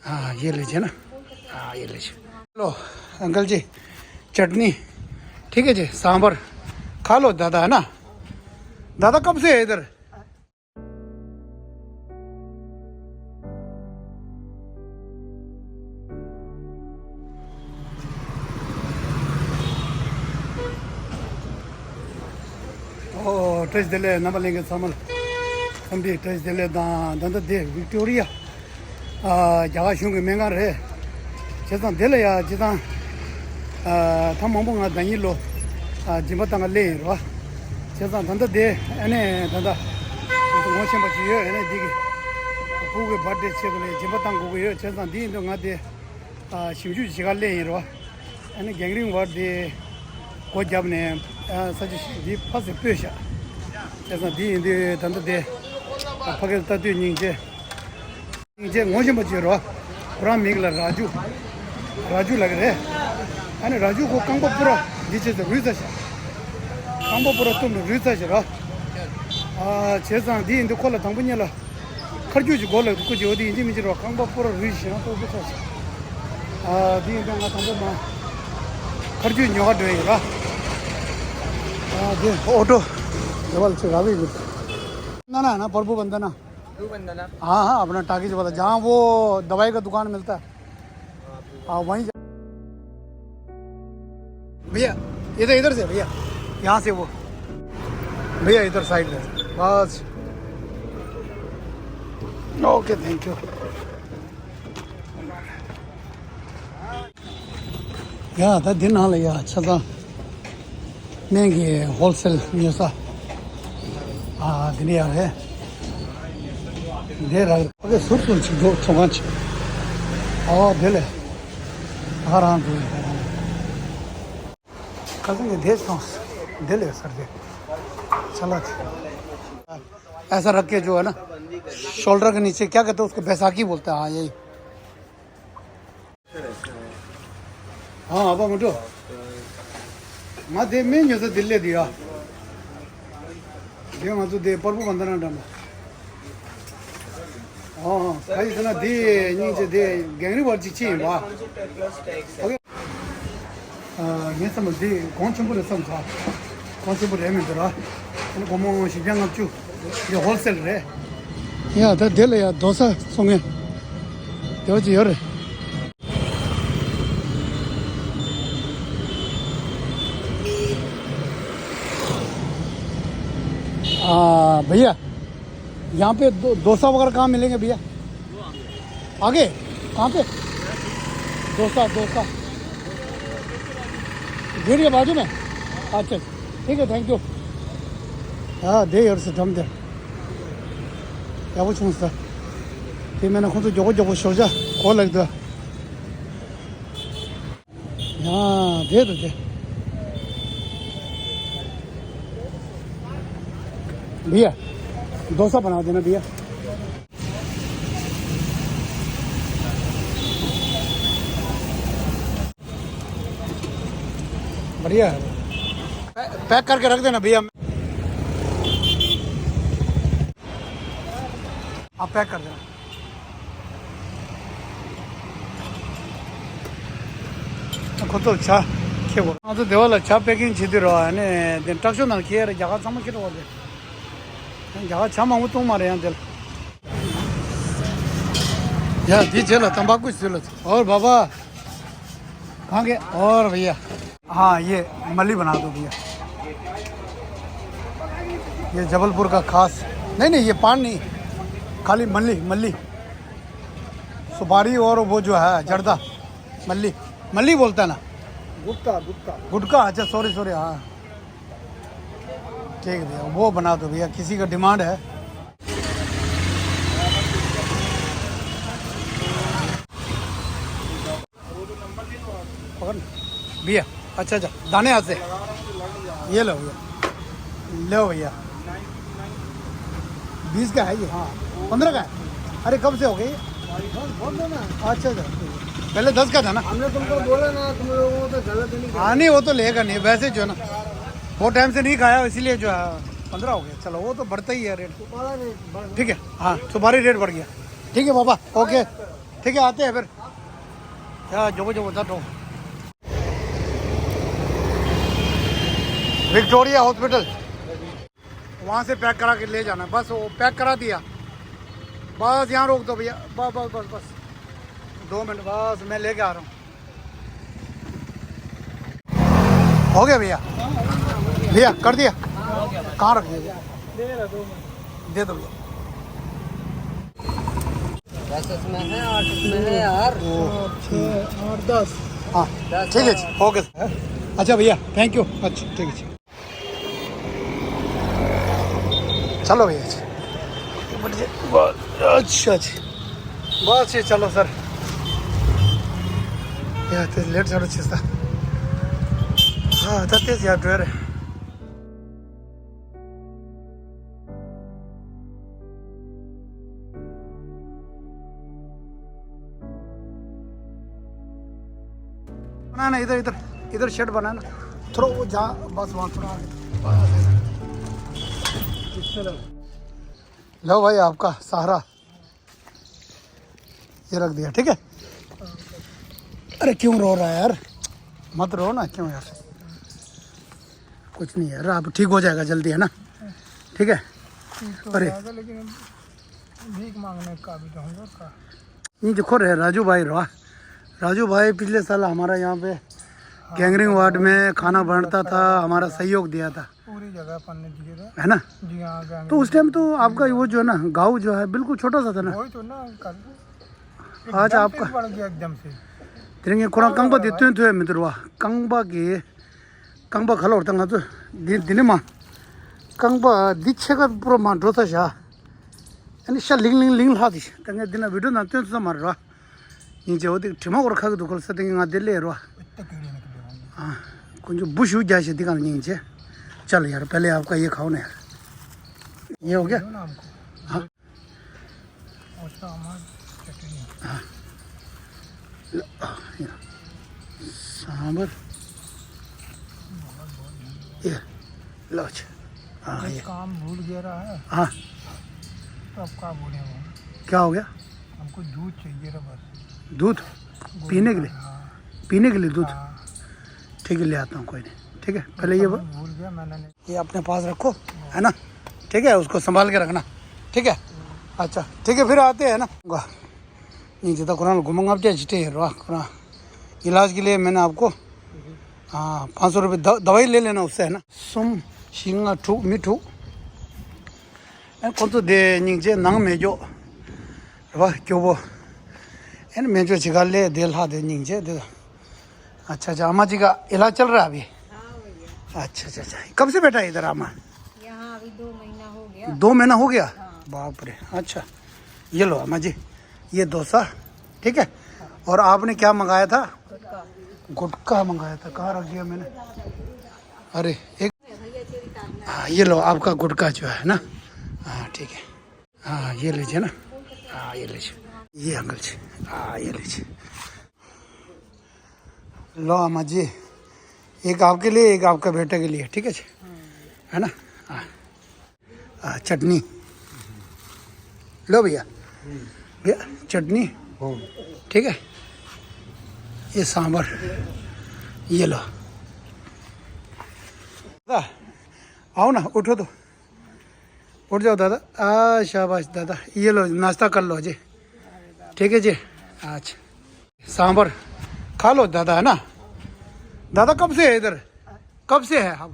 हाँ ये लीजिए ना, हाँ ये लीजिए। लो अंकल जी चटनी, ठीक है जी, सांभर खा लो दादा, है ना। दादा कब से है इधर? ओ टेस्ट दिले ना बोलेंगे समल हम भी टेस्ट दिले दादा दे विक्टोरिया जगह शूंगे महंगा रहे जितना दिले या जितना थमंबोंगा दही लो जिम्मा तंगा ले रो जितना दादा दे एने दादा मोशन बचियो एने दिगे पूगे बर्थडे चेगले जिम्मा तंगा को यो जितना दी तो गा दे शिवजू जिगा ले रो एने गैंगरिंग वर्ड दे को जब ने सच दी फस पेशा जितना दी दे दादा दे पकड़ तू निंजे निंजे मोशन बचियो पूरा मिगला राजू राजू लग रहे अने राजू को कंबो पूरा नीचे से रिसर्च कंबो पूरा तुम रिसर्च रो 제상 디 인도 콜라 당분이라 खरजूज गोल कुछ होदी इंजी मिजरो कंबो पूरा रिसर्च तो रिसर्च 디 इं도 나 당분 마 खरजूज 녀가 되라 데 ऑटो डबल से गावी ना ना ना प्रभु बंदना हाँ हाँ अपना टाकी से पता जहाँ वो दवाई का दुकान मिलता है हाँ वहीं भैया इधर इधर से भैया यहाँ से वो भैया इधर साइड में बस ओके थैंक यू यार था दिन हाल यार अच्छा था महंगी होलसेल न्यूज़ा हाँ दिन यार है देर अगर सुर सुन दो थोंगाच दिले आराम से कल देश दिले सर दे चला ऐसा रख के जो है ना शोल्डर के नीचे क्या कहते हैं उसको बैसाखी बोलते हैं हाँ यही हाँ अब मुझे मैं दे में जैसे दिल्ली दिया दे मैं तो दे प्रभु बंदना डम हाँ भाई इतना दे नीचे दे गैंगरी वर्ची चाहिए वाह ओके ये समझ दे कौन सी बोले समझा कौन सी बोले में तेरा उनको मोह शिव्यांग चु ये होलसेल रे यार तो दिल यार दोसा सोंगे जो जी और भैया यहाँ पे डोसा वगैरह कहाँ मिलेंगे भैया आगे कहाँ पे डोसा डोसा गेट के बाजू में अच्छा ठीक है थैंक यू हाँ दे और से दम दे क्या कुछ मुझसे फिर मैंने खुद जो जो सोचा कॉल लग दो हाँ दे दो दे भैया डोसा बना देना भैया बढ़िया है पैक करके रख देना भैया आप पैक कर देना खुद तो अच्छा क्या बोल हाँ तो देवल अच्छा पैकिंग छिदी रहा है ने दिन टक्सो ना किया जगह समझ के बोल दे जगह अच्छा मांगू तुम हमारे यहाँ दिल यार दी चलो तंबाकू चलो और बाबा कहाँ गए और भैया हाँ ये मल्ली बना दो भैया ये जबलपुर का खास नहीं नहीं ये पान नहीं खाली मल्ली मल्ली सुपारी और वो जो है जर्दा मल्ली मल्ली बोलता है ना गुटका गुटका गुटका अच्छा सॉरी सॉरी हाँ ठीक है भैया वो बना दो भैया किसी का डिमांड है भैया अच्छा अच्छा दाने हाथ से ये लो भैया लो भैया 20 का है ये हाँ 15 का है अरे कब से हो गई अच्छा अच्छा पहले 10 का था ना हमने तुमको बोला ना तुम लोगों तो गलत नहीं हाँ नहीं वो तो लेगा नहीं वैसे जो ना वो टाइम से नहीं खाया इसीलिए जो है 15 हो गया चलो वो तो बढ़ता ही है रेट ठीक है हाँ सुपारी रेट बढ़ गया ठीक है बाबा ओके ठीक है आते हैं फिर क्या जो जो बताता हूँ विक्टोरिया हॉस्पिटल वहाँ से पैक करा के ले जाना बस वो पैक करा दिया बस यहाँ रोक दो भैया बस बस बस बस 2 मिनट बस मैं लेके आ रहा हूँ हो गया भैया भैया कर दिया कहाँ रख दिया दे दो भैया इसमें है 8 इसमें है यार 8 10 हाँ ठीक है जी ओके अच्छा भैया थैंक यू अच्छा ठीक है जी चलो भैया जी अच्छा जी बस ये चलो सर या ते लेट झालं चिस्ता हाँ तेच या ड्रायव्हर बनाना इधर इधर इधर शेड बनाना थोड़ा वो जहाँ बस वहाँ थोड़ा आगे लो भाई आपका सहारा ये रख दिया ठीक है अरे क्यों रो रहा है यार मत रो ना क्यों यार कुछ नहीं यार आप ठीक हो जाएगा जल्दी है ना ठीक है अरे लेकिन भीख मांगने का भी रहूँगा का नहीं देखो रे राजू भाई पिछले साल हमारा यहाँ पे गैंगरिंग वार्ड में खाना बनता था हमारा सहयोग दिया था पूरी जगह पन्ने दिए थे है ना जी हाँ तो उस टाइम तो आपका वो जो है ना गाँव जो है बिल्कुल छोटा सा था ना वही तो ना आज आपका बढ़ गया एकदम से तेरे कोरा कंबा देते हैं तो मित्रवा कंबा खला और तंगा तो दिन माँ कंबा दिच्छे का पूरा माँ ड्रोसा शाह यानी शाह लिंग ला दी तंगे दिन वीडियो ना तो मार रहा नीचे वो देख ठिमा और खा के दुखल से तंगे दिल्ली रहा हाँ कुछ बुश हो जाए से दिखा नीचे चल यार पहले आपका ये खाओ ना यार ये हो गया हाँ सांबर ये लो हाँ ये काम भूल गया रहा है हाँ तो अब क्या बोले वो क्या हो गया हमको दूध चाहिए रहा बस दूध पीने के लिए पीने के लिए दूध हाँ। ठीक है ले आता हूँ कोई नहीं ठीक है पहले ये भूल गया मैंने ये अपने पास रखो है ना ठीक है उसको संभाल के रखना ठीक है अच्छा ठीक है फिर आते हैं ना नहीं जितना कुरान घूमूंगा आप चिटे वाह इलाज के लिए मैंने आपको हाँ 500 रुपये दवाई ले लेना उससे है ना सुम शिंगा ठू मिठू कौन तो दे नीचे नंग में जो वाह क्यों वो एन में जो चिका ले दिल हा दे नीचे दे अच्छा अच्छा अम्मा जी का इलाज चल रहा है अभी अच्छा अच्छा अच्छा कब से बैठा है इधर अम्मा यहाँ अभी 2 महीना हो गया 2 महीना हो गया बाप रे अच्छा ये लो अम्मा जी ये डोसा ठीक है और आपने क्या मंगाया था गुटखा मंगाया था कहाँ रख दिया मैंने अरे एक हाँ ये लो आपका गुटखा जो है ना हाँ ठीक है हाँ ये लीजिए ना हाँ ये लीजिए ये अंकल जी हाँ ये लीजिए लो अम्मा जी एक आपके लिए एक आपका बेटे के लिए ठीक है जी है ना हाँ चटनी लो भैया भैया चटनी ठीक है ये सांबर ये लो दादा आओ ना उठो तो उठ जाओ दादा शाबाश दादा ये लो नाश्ता कर लो जी ठीक है जी अच्छा सांबर खा लो दादा है ना दादा कब से है इधर कब से है अब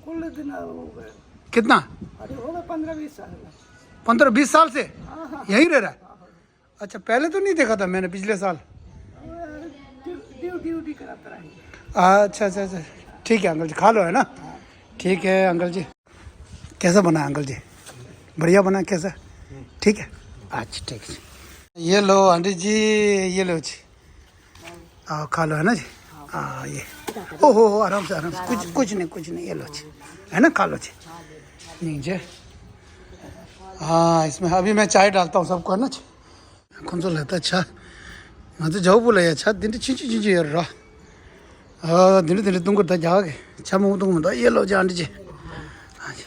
कुल दिन हो गए कितना अरे हो गए 15-20 साल 15-20 साल से यहीं रह रहा है अच्छा पहले तो नहीं देखा था मैंने पिछले साल ड्यूटी कराता रहा अच्छा अच्छा अच्छा ठीक है अंकल जी खा लो है ना ठीक है अंकल जी कैसा बना है अंकल जी बढ़िया बना है कैसा ठीक है अच्छा ठीक है ये लो आंटी जी ये लो जी खा लो है ना जी हाँ ये ओहो आराम से कुछ नहीं ये लो जी है ना खा लो जी नीचे हाँ इसमें अभी मैं चाय डालता हूँ सबको है ना जी कौन सा लेता अच्छा मैं तो जाओ बोला अच्छा दिन चीची यार रहा दिन तुम करता जाओगे अच्छा मैं तुम बता ये लो जी आंटी जी हाँ जी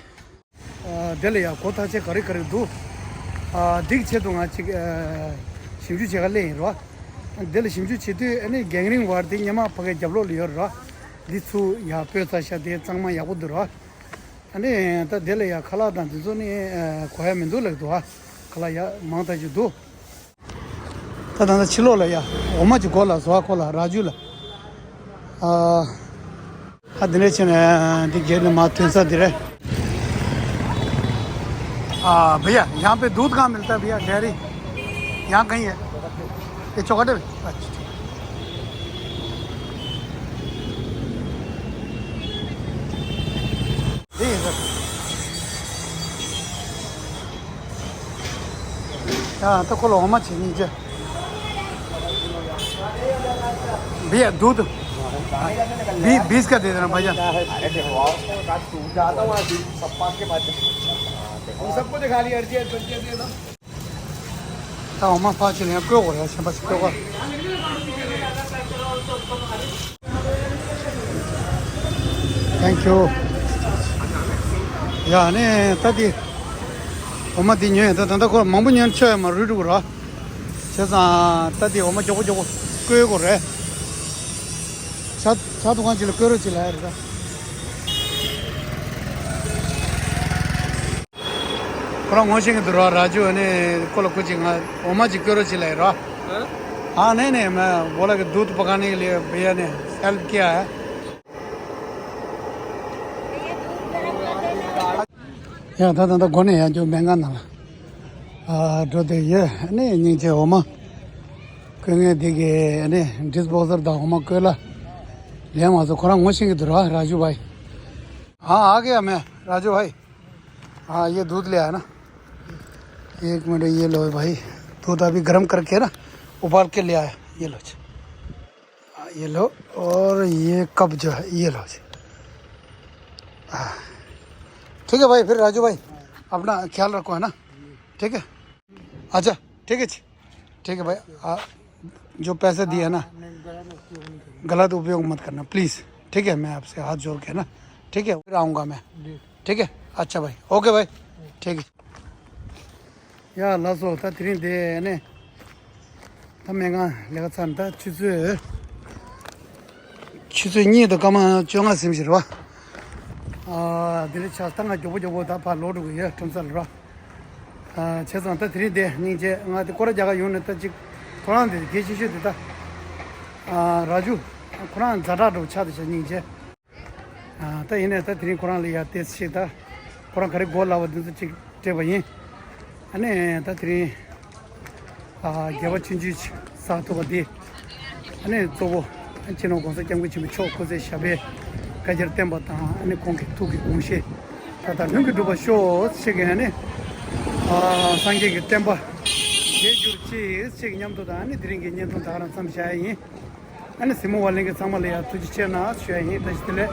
दिल या कोता चे करे दू दिख छे दूंगा 심주 제가 내로 될 심주 치도 아니 갱링 와르디 냐마 파게 잡로 리어라 리투 야 페타샤데 장마 야고드라 아니 다 될야 칼라단 존이 고야면도르도 칼라야 마타주도 다다 칠로라야 오마지 골라 소아콜라 라줄라 दिने मातुसा दिरे भैया यहाँ पे दूध कहाँ मिलता है भैया डेयरी यहाँ कहीं है ये चौकाटे में अच्छा हाँ तो खोलो हम अच्छी नीचे भैया दूध 20 का दे देना भैया अरे देखो जाता हूँ पप्पा के पास हम सबको दिखा लिया अर्जी दे दो ता 엄마 파치네 끄고래 샤바스 끄고 땡큐 야 네 따디 엄마 디녀 다단다 거 멍분년 쳐야 뭐 루루라 세상 따디 엄마 저거 끄고래 자동관지를 끌어질라 해라 그럼 원싱이 들어와 라주네 콜로코징아 오마지 끌어질라 해라 हाँ नहीं नहीं मैं बोला कि दूध पकाने के लिए भैया ने हेल्प किया है या दादा तो गोने है जो महंगा ना जो दे ये नहीं नीचे ओमा कहीं देखे ने डिस्पोजर दा ओमा कोला ले वहाँ से खुरांग वॉशिंग इधर राजू भाई हाँ आ गया मैं राजू भाई हाँ ये दूध ले आया ना एक मिनट ये लो भाई दूध अभी गर्म करके ना उबाल के ले आया ये लो ये लो और ये कप जो है ये लो जी ठीक है भाई फिर राजू भाई अपना ख्याल रखो है ना ठीक है अच्छा ठीक है जी ठीक है भाई जो पैसे दिए ना गलत उपयोग मत करना प्लीज़ ठीक है मैं आपसे हाथ जोड़ के ना ठीक है फिर आऊँगा मैं ठीक है अच्छा भाई ओके भाई ठीक है या लासो होता तीन दे ने तमेगा लेगा सांता 취수 니도 가만 정아 심시로 들이 차스탄가 조보조보 다 발로르고 예 좀살로 최선한테 드리데 니제 나한테 꼬라자가 요네다 지 코란데 계시셔도다 라주 코란 자라도 차듯이 니제 또 이네다 드리 코란리야 테스시다 코란 가리 골라워도 지 제바이 아니 다 드리 개와 친지 사토바디 아니 저거 안치노 공사 경고 지금 초코제 샤베 가저 템바타 아니 공기 투기 공시 다다 능기 두바 쇼 시게네 상계기 템바 예주르치 시기냠도다 아니 드링게 녀도 다란 삼샤이 아니 시모 walling के समले या तुझे चेना शे ही तजले